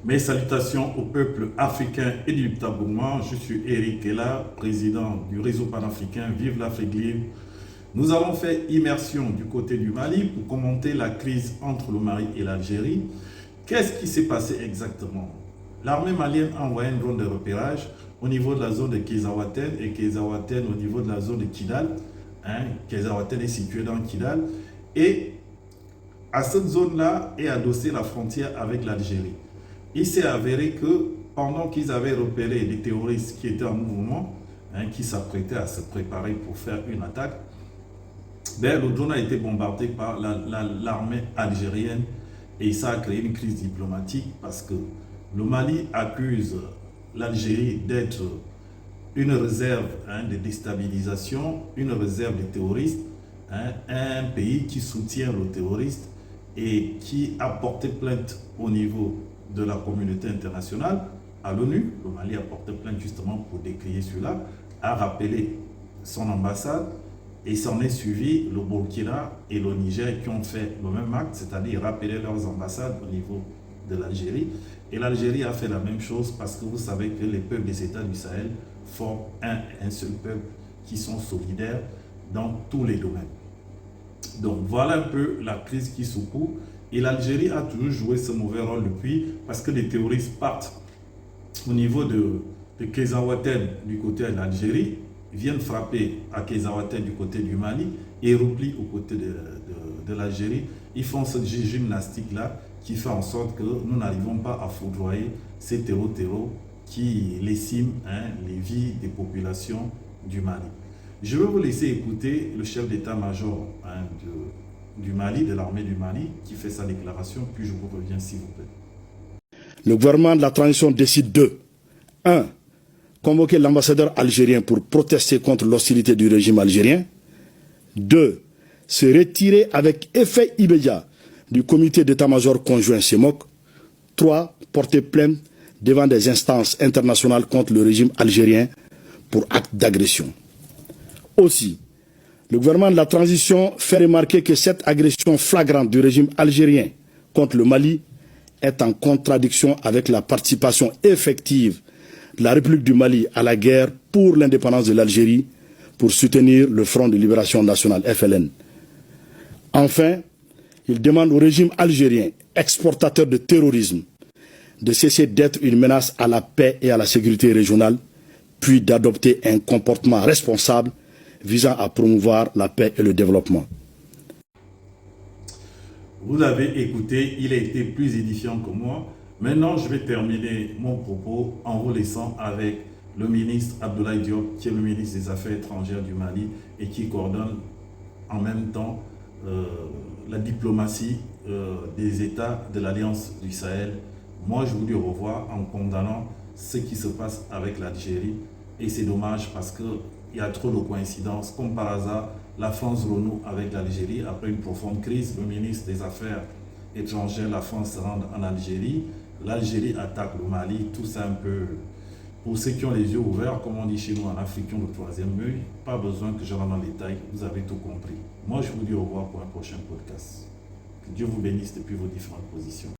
Mes salutations au peuple africain et du Tabouma. Je suis Eric Ella, président du réseau panafricain Vive l'Afrique libre. Nous avons fait immersion du côté du Mali pour commenter la crise entre le Mali et l'Algérie. Qu'est-ce qui s'est passé exactement? L'armée malienne a envoyé une drone de repérage au niveau de la zone de Kezawaten et Kezawaten au niveau de la zone de Kidal. Kezawaten est situé dans Kidal. Et à cette zone-là est adossée la frontière avec l'Algérie. Il s'est avéré que pendant qu'ils avaient repéré des terroristes qui étaient en mouvement, qui s'apprêtaient à se préparer pour faire une attaque, le drone a été bombardé par l'armée algérienne et ça a créé une crise diplomatique parce que le Mali accuse l'Algérie d'être une réserve de déstabilisation, une réserve de terroristes, un pays qui soutient le terroriste et qui a porté plainte au niveau de la communauté internationale à l'ONU. Le Mali a porté plainte justement pour décrier cela, a rappelé son ambassade et s'en est suivi le Burkina et le Niger qui ont fait le même acte, c'est-à-dire rappeler leurs ambassades au niveau de l'Algérie. Et l'Algérie a fait la même chose parce que vous savez que les peuples des États du Sahel forment un seul peuple qui sont solidaires dans tous les domaines. Donc voilà un peu la crise qui secoue. Et l'Algérie a toujours joué ce mauvais rôle depuis parce que les terroristes partent au niveau de Kezawaten du côté de l'Algérie, viennent frapper à Kezawaten du côté du Mali et replient au côté de l'Algérie. Ils font cette gymnastique-là qui fait en sorte que nous n'arrivons pas à foudroyer ces terreaux qui lessiment les vies des populations du Mali. Je vais vous laisser écouter le chef d'état-major du Mali, de l'armée du Mali, qui fait sa déclaration, puis je vous reviens s'il vous plaît. Le gouvernement de la transition décide de 1. Convoquer l'ambassadeur algérien pour protester contre l'hostilité du régime algérien. 2. Se retirer avec effet immédiat du comité d'état-major conjoint CEMOC. 3. Porter plainte devant des instances internationales contre le régime algérien pour acte d'agression. Aussi, le gouvernement de la transition fait remarquer que cette agression flagrante du régime algérien contre le Mali est en contradiction avec la participation effective de la République du Mali à la guerre pour l'indépendance de l'Algérie pour soutenir le Front de Libération Nationale, FLN. Enfin, il demande au régime algérien, exportateur de terrorisme, de cesser d'être une menace à la paix et à la sécurité régionale, puis d'adopter un comportement responsable visant à promouvoir la paix et le développement. Vous avez écouté, il a été plus édifiant que moi. Maintenant, je vais terminer mon propos en vous laissant avec le ministre Abdoulaye Diop, qui est le ministre des Affaires étrangères du Mali et qui coordonne en même temps la diplomatie des États de l'Alliance du Sahel. Moi, je vous dis au revoir en condamnant ce qui se passe avec l'Algérie. Et c'est dommage parce qu'il y a trop de coïncidences. Comme par hasard, la France renoue avec l'Algérie après une profonde crise. Le ministre des Affaires étrangères, la France se rend en Algérie. L'Algérie attaque le Mali. Tout ça un peu, pour ceux qui ont les yeux ouverts, comme on dit chez nous en Afrique, le troisième œil. Pas besoin que je rentre dans les détails. Vous avez tout compris. Moi, je vous dis au revoir pour un prochain podcast. Que Dieu vous bénisse depuis vos différentes positions.